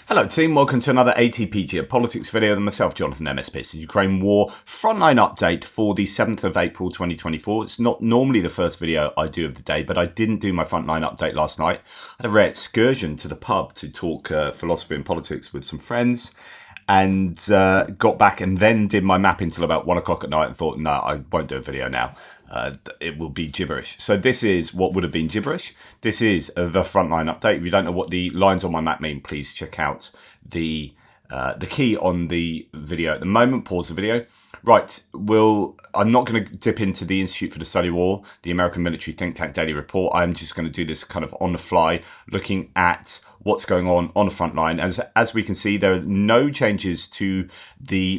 Hello team, welcome to another ATP Geopolitics video with myself, Jonathan MSP. It's the Ukraine War Frontline update for the 7th of April 2024. It's not normally the first video I do of the day, but I didn't do my Frontline update last night. I had a rare excursion to the pub to talk philosophy and politics with some friends, and got back and then did my mapping till about 1 o'clock at night and thought, no, I won't do a video now. It will be gibberish. So this is what would have been gibberish. This is the Frontline update. If you don't know what the lines on my map mean, please check out the key on the video at the moment. Pause the video. Right, I'm not going to dip into the Institute for the Study of War, the American military think tank daily report. I'm just going to do this kind of on the fly, looking at what's going on the front line. As we can see, there are no changes to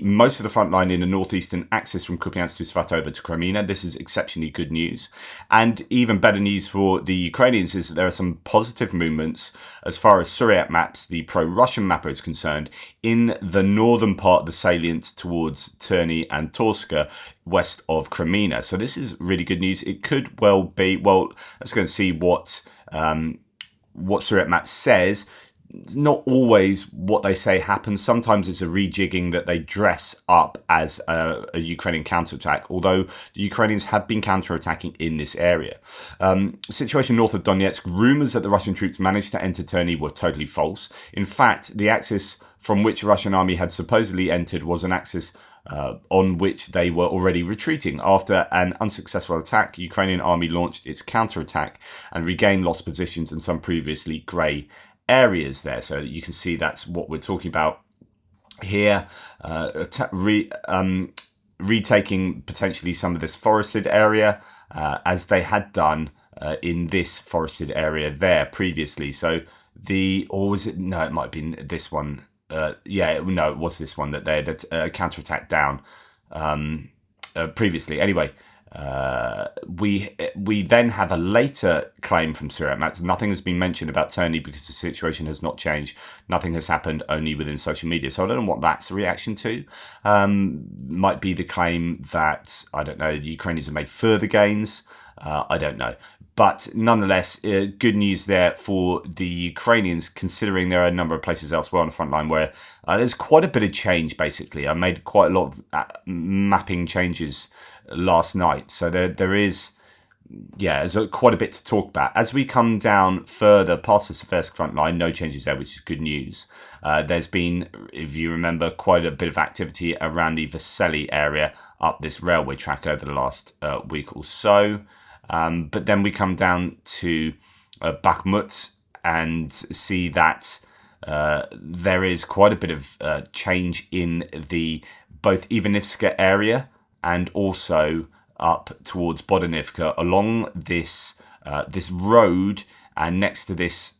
most of the front line in the Northeastern axis from Kupiansk to Svatova to Crimea. This is exceptionally good news. And even better news for the Ukrainians is that there are some positive movements as far as Suryat maps, the pro-Russian mapper, is concerned, in the northern part of the salient towards Terny and Torska, west of Crimea. So this is really good news. It could well be, let's go and see what Suryat map says. It's not always what they say happens. Sometimes it's a rejigging that they dress up as a Ukrainian counterattack, although the Ukrainians have been counterattacking in this area. Situation north of Donetsk, rumours that the Russian troops managed to enter Terny were totally false. In fact, the axis from which the Russian army had supposedly entered was an axis on which they were already retreating. After an unsuccessful attack, the Ukrainian army launched its counterattack and regained lost positions in some previously grey areas there. So you can see that's what we're talking about here. Retaking potentially some of this forested area, as they had done in this forested area there previously. So it might have been this one. It was this one that they had a counterattack down previously. Anyway, we then have a later claim from Suryat maps. Nothing has been mentioned about Terny because the situation has not changed. Nothing has happened, only within social media. So I don't know what that's a reaction to. Might be the claim that, I don't know, the Ukrainians have made further gains. I don't know. But nonetheless, good news there for the Ukrainians, considering there are a number of places elsewhere on the front line where there's quite a bit of change, basically. I made quite a lot of mapping changes last night. So there's quite a bit to talk about. As we come down further past the Seversk front line, no changes there, which is good news. There's been, if you remember, quite a bit of activity around the Vasily area up this railway track over the last week or so. But then we come down to Bakhmut and see that there is quite a bit of change in the both Avdiivka area and also up towards Avdiivka along this road and next to this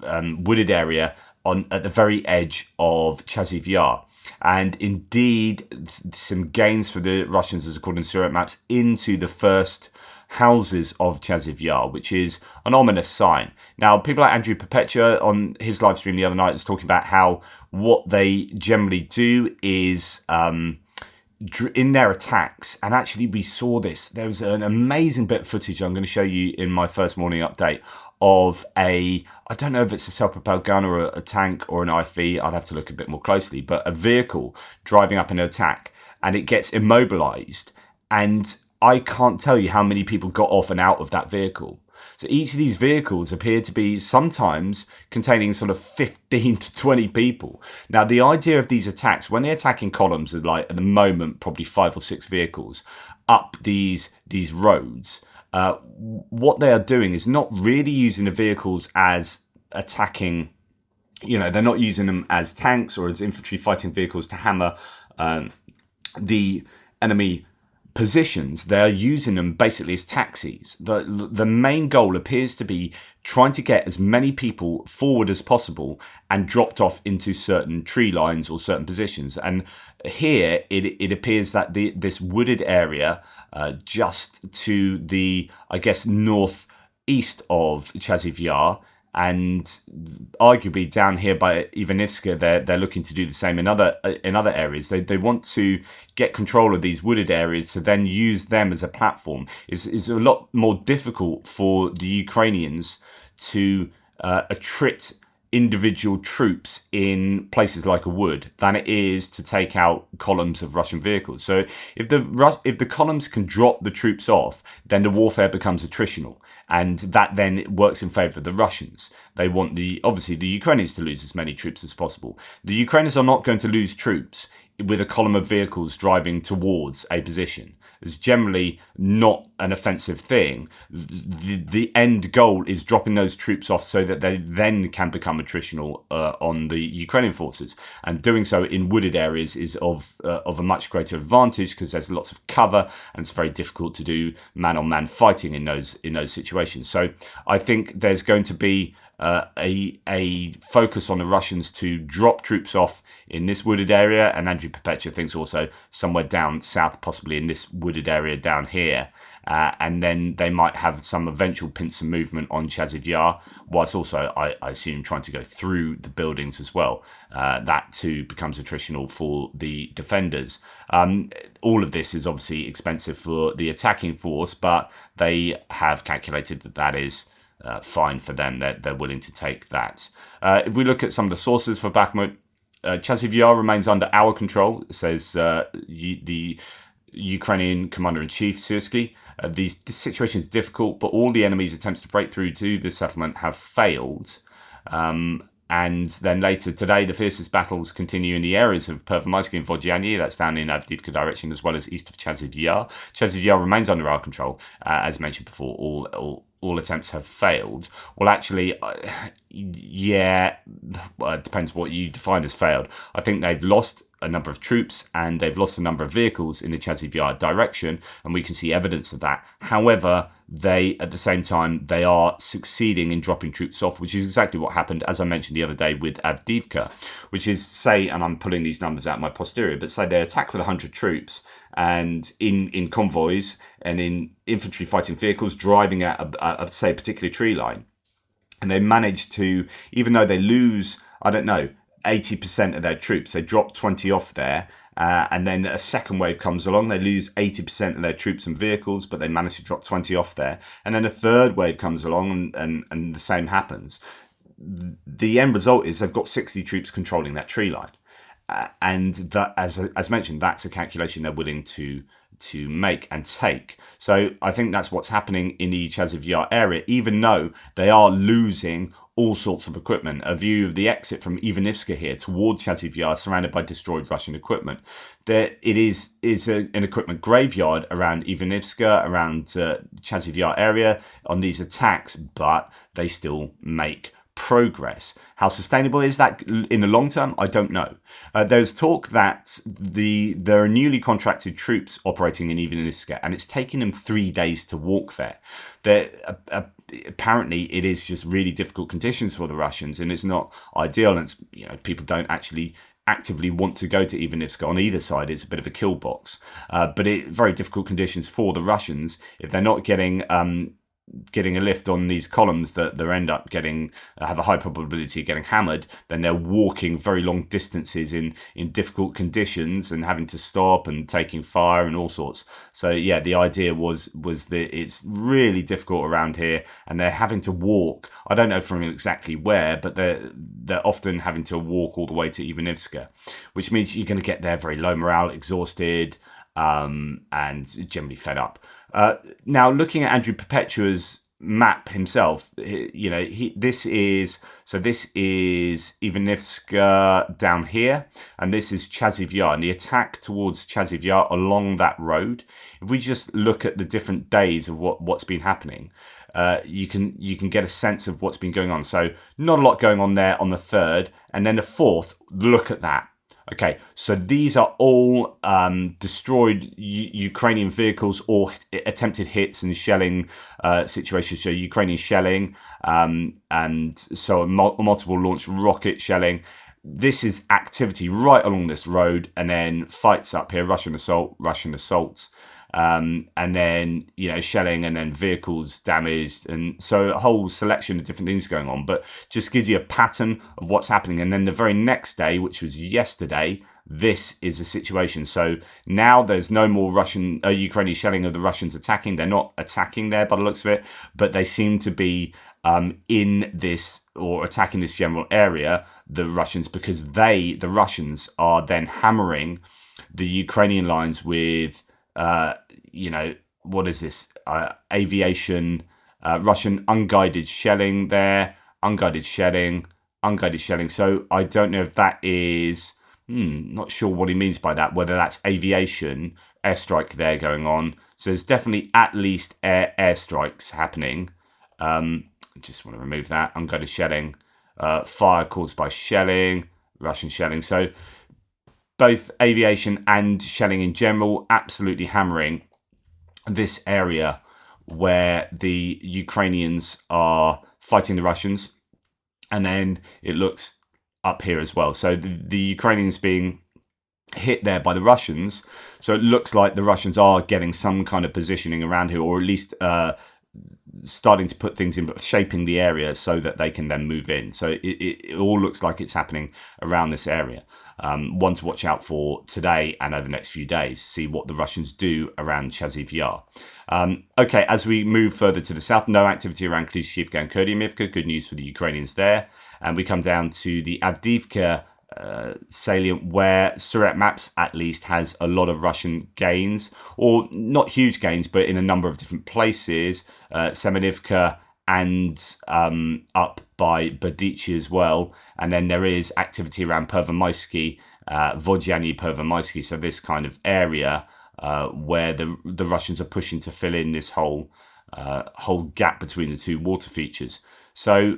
wooded area at the very edge of Chasiv Yar. And indeed, some gains for the Russians, as according to Suryat maps, into the first houses of Chasiv Yar, which is an ominous sign. Now, people like Andrew Perpetua on his live stream the other night is talking about how what they generally do is in their attacks, and actually we saw this. There was an amazing bit of footage I'm going to show you in my first morning update of I don't know if it's a self-propelled gun or a tank or an IFV, I'd have to look a bit more closely, but a vehicle driving up in an attack and it gets immobilized, and I can't tell you how many people got off and out of that vehicle. So each of these vehicles appear to be sometimes containing sort of 15 to 20 people. Now, the idea of these attacks, when they attack in columns of, like, at the moment, probably 5 or 6 vehicles up these roads, what they are doing is not really using the vehicles as attacking, they're not using them as tanks or as infantry fighting vehicles to hammer the enemy positions. They're using them basically as taxis. The main goal appears to be trying to get as many people forward as possible and dropped off into certain tree lines or certain positions. And here it appears that this wooded area just to the, I guess, northeast of Chasiv Yar, and arguably down here by Avdiivka, they're looking to do the same in other areas. They want to get control of these wooded areas to then use them as a platform. Is a lot more difficult for the Ukrainians to attrit individual troops in places like a wood than it is to take out columns of Russian vehicles. So if the columns can drop the troops off, then the warfare becomes attritional, and that then works in favour of the Russians. They want obviously the Ukrainians to lose as many troops as possible. The Ukrainians are not going to lose troops with a column of vehicles driving towards a position. It's generally not an offensive thing. The end goal is dropping those troops off so that they then can become attritional on the Ukrainian forces. And doing so in wooded areas is of a much greater advantage because there's lots of cover and it's very difficult to do man-on-man fighting in those situations. So I think there's going to be a focus on the Russians to drop troops off in this wooded area, and Andrew Perpetua thinks also somewhere down south, possibly in this wooded area down here, and then they might have some eventual pincer movement on Chasiv Yar, whilst also I assume trying to go through the buildings as well. That too becomes attritional for the defenders. All of this is obviously expensive for the attacking force, but they have calculated that is fine for them. They're willing to take that. If we look at some of the sources for Bakhmut, Chasiv Yar remains under our control, says the Ukrainian commander-in-chief, Syrsky. This situation is difficult, but all the enemy's attempts to break through to the settlement have failed. And then later today, the fiercest battles continue in the areas of Pervomaysky and Vodyany, that's down in Avdiivka direction, as well as east of Chasiv Yar. Chasiv Yar remains under our control. As mentioned before, all attempts have failed. Well, actually, it depends what you define as failed. I think they've lost a number of troops and they've lost a number of vehicles in the Chasiv Yar direction, and we can see evidence of that. However, at the same time, they are succeeding in dropping troops off, which is exactly what happened, as I mentioned the other day, with Avdiivka, which is, say, and I'm pulling these numbers out my posterior, but say they attack with 100 troops and in convoys and in infantry fighting vehicles driving at say, a particular tree line. And they manage to, even though they lose, 80% of their troops, they drop 20 off there, and then a second wave comes along, they lose 80% of their troops and vehicles, but they manage to drop 20 off there, and then a third wave comes along and the same happens. The end result is they've got 60 troops controlling that tree line, and that, as mentioned, that's a calculation they're willing to make and take. So I think that's what's happening in the Chasiv Yar area, even though they are losing all sorts of equipment. A view of the exit from Avdiivka here toward Chasiv Yar, surrounded by destroyed Russian equipment. It is an equipment graveyard around Avdiivka, around Chasiv Yar area on these attacks, but they still make progress. How sustainable is that in the long term? I don't know. There's talk that there are newly contracted troops operating in Avdiivka, and it's taking them 3 days to walk there. Apparently, it is just really difficult conditions for the Russians, and it's not ideal. And people don't actually actively want to go to Avdiivka on either side. It's a bit of a kill box, but very difficult conditions for the Russians if they're not getting a lift on these columns that they end up have a high probability of getting hammered. Then they're walking very long distances in difficult conditions and having to stop and taking fire and all sorts. So yeah, the idea was that it's really difficult around here, and they're having to walk. I don't know from exactly where, but they're often having to walk all the way to Avdiivka, which means you're going to get there very low morale, exhausted, and generally fed up. Now, looking at Andrew Perpetua's map himself, this is Avdiivka down here, and this is Chasiv Yar, and the attack towards Chasiv Yar along that road. If we just look at the different days of what's been happening, you can get a sense of what's been going on. So not a lot going on there on the 3rd, and then the 4th. Look at that. Okay, so these are all destroyed Ukrainian vehicles or attempted hits and shelling situations. So Ukrainian shelling and so multiple launch rocket shelling. This is activity right along this road, and then fights up here, Russian assaults. and then shelling, and then vehicles damaged, and so a whole selection of different things going on. But just gives you a pattern of what's happening. And then the very next day, which was yesterday, this is the situation. So now there's no more Ukrainian shelling of the Russians attacking. They're not attacking there by the looks of it, but they seem to be in this, or attacking this general area, the Russians, because the Russians are then hammering the Ukrainian lines with, what is this? Aviation, Russian unguided shelling there, unguided shelling. So I don't know if that is, not sure what he means by that, whether that's aviation, airstrike there going on. So there's definitely at least airstrikes happening. Just want to remove that. Unguided shelling, fire caused by shelling, Russian shelling. So both aviation and shelling in general, absolutely hammering this area where the Ukrainians are fighting the Russians. And then it looks up here as well. So the Ukrainians being hit there by the Russians. So it looks like the Russians are getting some kind of positioning around here, or at least starting to put things in, shaping the area so that they can then move in. So it all looks like it's happening around this area. One to watch out for today and over the next few days, see what the Russians do around Chasiv Yar. Okay, as we move further to the south, no activity around Klishchiivka and Northeastern. Good news for the Ukrainians there. And we come down to the Avdiivka salient, where Surat Maps at least has a lot of Russian gains, or not huge gains, but in a number of different places. Semenivka and up by Berditsy as well. And then there is activity around Pervomaysky, Vodyany Pervomaysky. So this kind of area where the Russians are pushing to fill in this whole gap between the two water features. So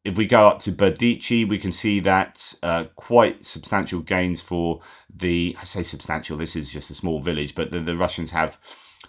if we go up to Berditsy, we can see that quite substantial gains for I say substantial, this is just a small village, but the Russians have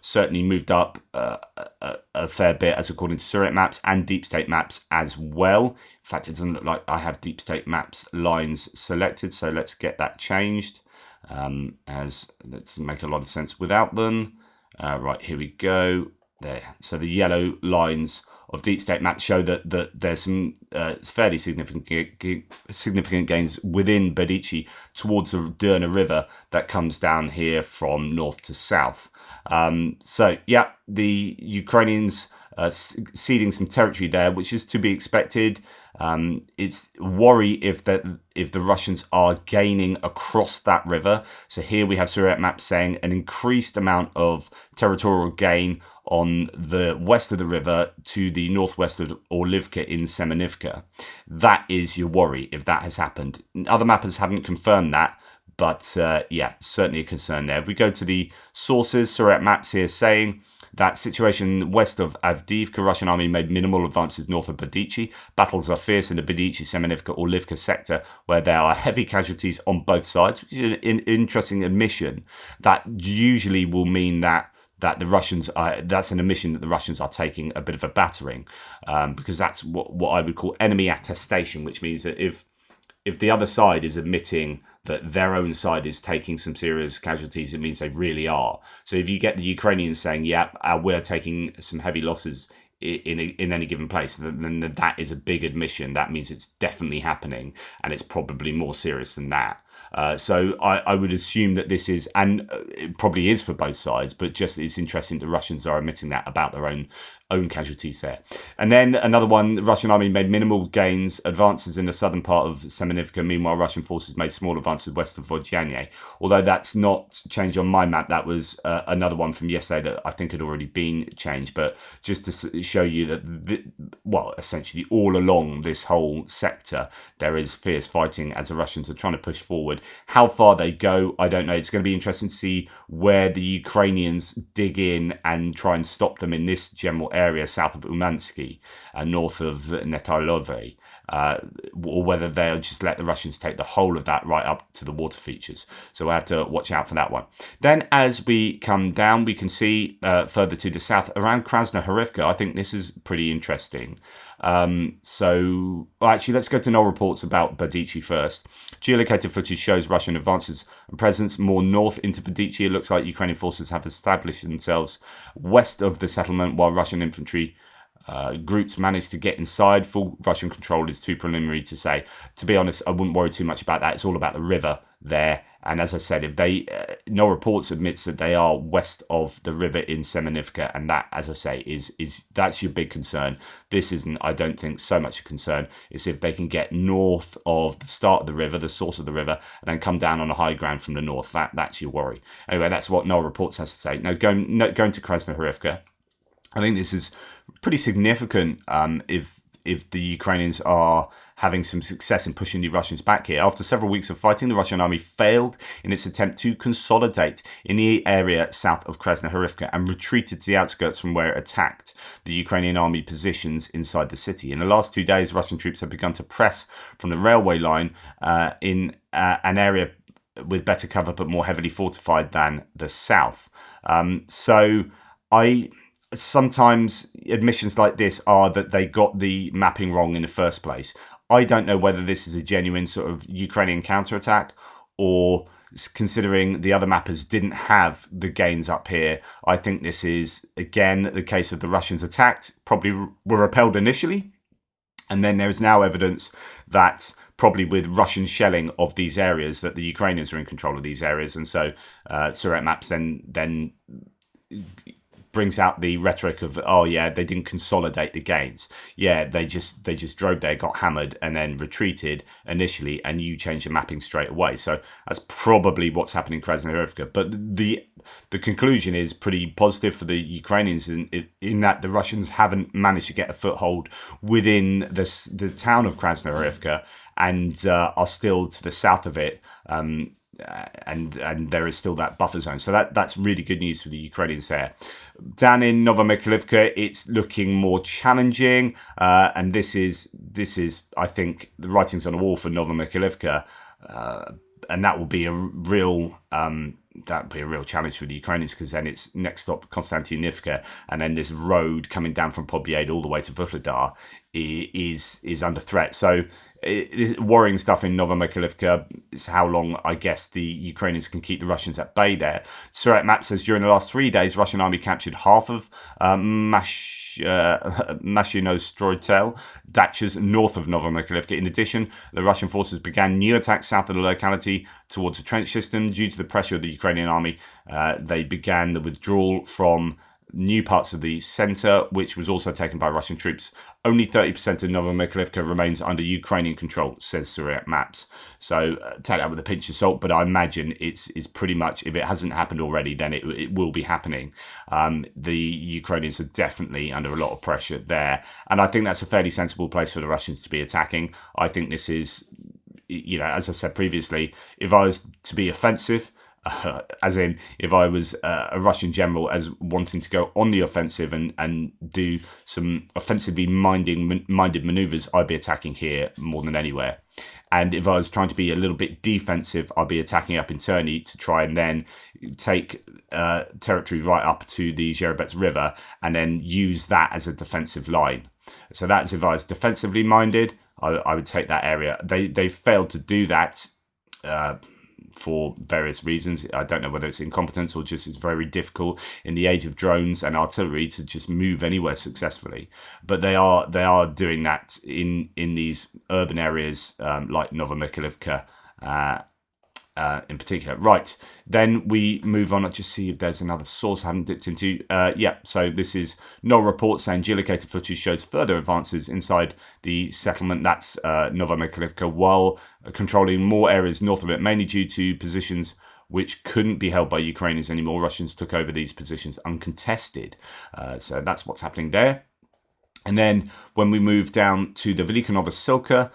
certainly moved up a fair bit, as according to Surat Maps and Deep State Maps as well. In fact, it doesn't look like I have Deep State Maps lines selected, so let's get that changed, as let's make a lot of sense without them. Right, here we go. There. So the yellow lines of Deep State Maps show that there's some fairly significant gains within Berditsy towards the Derna River that comes down here from north to south. So yeah, the Ukrainians ceding some territory there, which is to be expected. It's worry if the Russians are gaining across that river. So here we have Surat Maps saying an increased amount of territorial gain on the west of the river to the northwest of Orlivka in Semenivka. That is your worry if that has happened. Other mappers haven't confirmed that, but yeah, certainly a concern there. If we go to the sources, Surat Maps here saying that situation west of Avdiivka, Russian army made minimal advances north of Berditsy. Battles are fierce in the Berditsy, Semenivka, Orlivka sector, where there are heavy casualties on both sides, which is an interesting admission. That usually will mean that the Russians that's an admission that the Russians are taking a bit of a battering, because that's what I would call enemy attestation, which means that if the other side is admitting that their own side is taking some serious casualties, it means they really are. So if you get the Ukrainians saying, yeah, we're taking some heavy losses in any given place, then that is a big admission. That means it's definitely happening, and it's probably more serious than that. So I would assume that this is, and it probably is for both sides, but just it's interesting the Russians are admitting that about their own casualties there. And then another one, the Russian army made minimal gains, advances in the southern part of Semenivka. Meanwhile, Russian forces made small advances west of Vodyany. Although that's not changed on my map, that was another one from yesterday that I think had already been changed. But just to show you that, essentially all along this whole sector, there is fierce fighting as the Russians are trying to push forward. How far they go, I don't know. It's going to be interesting to see where the Ukrainians dig in and try and stop them in this general area south of Umansky and north of Netailove. or whether they'll just let the Russians take the whole of that right up to the water features. So we'll have to watch out for that one. Then as we come down, we can see further to the south around Krasnohorivka. I think this is pretty interesting. Actually, let's go to null reports about Badichi first. Geolocated footage shows Russian advances and presence more north into Badichi. It looks like Ukrainian forces have established themselves west of the settlement, while Russian infantry groups managed to get inside. Full Russian control is too preliminary to say. To be honest, I wouldn't worry too much about that. It's all about the river there. And as I said, if they no reports admits that they are west of the river in Semenivka, and that, as I say, is that's your big concern. This isn't, I don't think, so much a concern. It's if they can get north of the start of the river, the source of the river, and then come down on a high ground from the north. That's your worry. Anyway, that's what null reports has to say. Now going to Krasnohorivka, I think this is pretty significant if the Ukrainians are having some success in pushing the Russians back here. After several weeks of fighting, the Russian army failed in its attempt to consolidate in the area south of Krasnohorivka and retreated to the outskirts from where it attacked the Ukrainian army positions inside the city. In the last 2 days, Russian troops have begun to press from the railway line in an area with better cover but more heavily fortified than the south. Sometimes admissions like this are that they got the mapping wrong in the first place. I don't know whether this is a genuine sort of Ukrainian counterattack, or considering the other mappers didn't have the gains up here, I think this is, again, the case of the Russians attacked, probably were repelled initially, and then there is now evidence that probably with Russian shelling of these areas, that the Ukrainians are in control of these areas, and so Surek Maps then brings out the rhetoric of, oh yeah, they didn't consolidate the gains. Yeah, they just drove there, got hammered, and then retreated initially, and you change the mapping straight away. So that's probably what's happening in Krasnohorivka. But the conclusion is pretty positive for the Ukrainians in that the Russians haven't managed to get a foothold within the town of Krasnohorivka, and are still to the south of it. And there is still that buffer zone. So that's really good news for the Ukrainians there. Down in Novomykhailivka, it's looking more challenging, and this is I think the writing's on the wall for Novomykhailivka, and that will be a real challenge for the Ukrainians, because then it's next stop Konstantinivka, and then this road coming down from Pobyeda all the way to Vuhledar is under threat. So worrying stuff in Novomykhailivka is how long, I guess, the Ukrainians can keep the Russians at bay there. Surek Map says during the last 3 days, Russian army captured half of Mashino-Stroitel, Dachas north of Novomykhailivka. In addition, the Russian forces began new attacks south of the locality towards the trench system. Due to the pressure of the Ukrainian army, they began the withdrawal from new parts of the centre, which was also taken by Russian troops. Only 30% of Novomykhailivka remains under Ukrainian control, says Surek Maps. So take that with a pinch of salt, but I imagine it's pretty much, if it hasn't happened already, then it will be happening. The Ukrainians are definitely under a lot of pressure there, and I think that's a fairly sensible place for the Russians to be attacking. I think this is, as I said previously, if I was to be offensive, as in if I was a Russian general as wanting to go on the offensive and do some offensively minded maneuvers, I'd be attacking here more than anywhere. And if I was trying to be a little bit defensive, I'd be attacking up in Terny to try and then take territory right up to the Zherebets River and then use that as a defensive line. So that's if I was defensively minded, I would take that area. They failed to do that for various reasons. I don't know whether it's incompetence or just it's very difficult in the age of drones and artillery to just move anywhere successfully. But they are doing that in these urban areas like Novomykhailivka in particular. Right, then we move on. Let's just see if there's another source I haven't dipped into. So this is no report saying geolocated footage shows further advances inside the settlement. That's Novomykhailivka, while controlling more areas north of it, mainly due to positions which couldn't be held by Ukrainians anymore. Russians took over these positions uncontested. So that's what's happening there. And then when we move down to the Velika Novosilka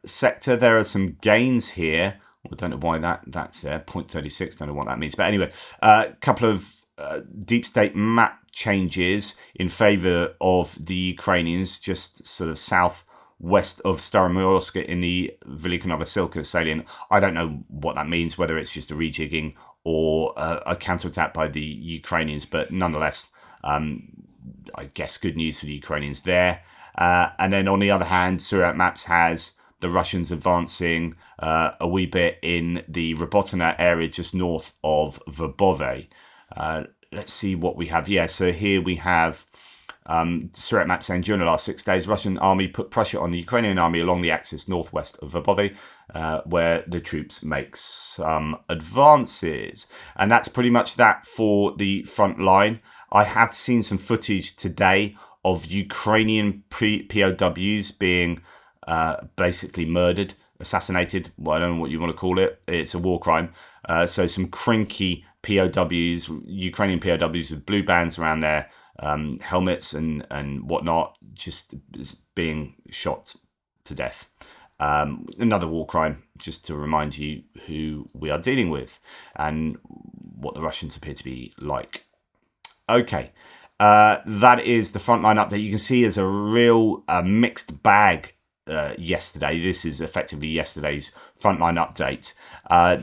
sector, there are some gains here. I don't know why that's there, 0.36, don't know what that means. But anyway, a couple of deep state map changes in favour of the Ukrainians, just sort of south west of Staromorsk in the Velika Novosilka salient. I don't know what that means, whether it's just a rejigging or a counterattack by the Ukrainians, but nonetheless, I guess good news for the Ukrainians there. And then on the other hand, Surat Maps has the Russians advancing a wee bit in the Robotina area just north of Verbove. Let's see what we have. Yeah, so here we have Surat Map saying during the last 6 days, Russian army put pressure on the Ukrainian army along the axis northwest of Verbove, where the troops make some advances. And that's pretty much that for the front line. I have seen some footage today of Ukrainian POWs being basically murdered, assassinated. Well, I don't know what you want to call it. It's a war crime. So some crinky POWs, Ukrainian POWs with blue bands around their helmets and whatnot, just being shot to death. Another war crime, just to remind you who we are dealing with and what the Russians appear to be like. Okay, that is the frontline update. You can see there's a real mixed bag yesterday. This is effectively yesterday's frontline update.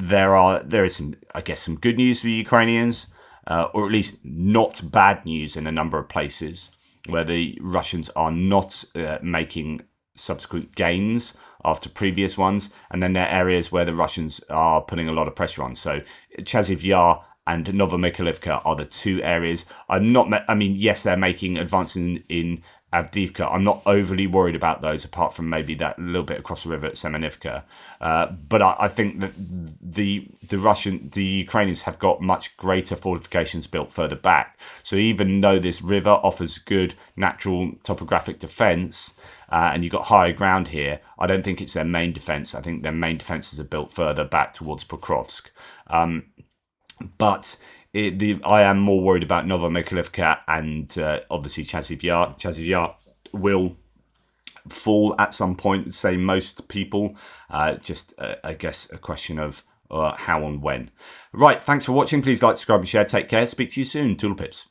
There is some, I guess, some good news for the Ukrainians, or at least not bad news in a number of places where the Russians are not making subsequent gains after previous ones, and then there are areas where the Russians are putting a lot of pressure on. So Chasiv Yar and Novomykhailivka are the two areas. Yes, they're making advances in Avdiivka. I'm not overly worried about those, apart from maybe that little bit across the river at Semenivka. But I think that the Ukrainians have got much greater fortifications built further back. So even though this river offers good natural topographic defence, and you've got higher ground here, I don't think it's their main defence. I think their main defences are built further back towards Pokrovsk. But I am more worried about Novomykhailivka and obviously Chasiv Yar. Chasiv Yar will fall at some point, say most people. I guess, a question of how and when. Right, thanks for watching. Please like, subscribe and share. Take care. Speak to you soon. Toodle pips.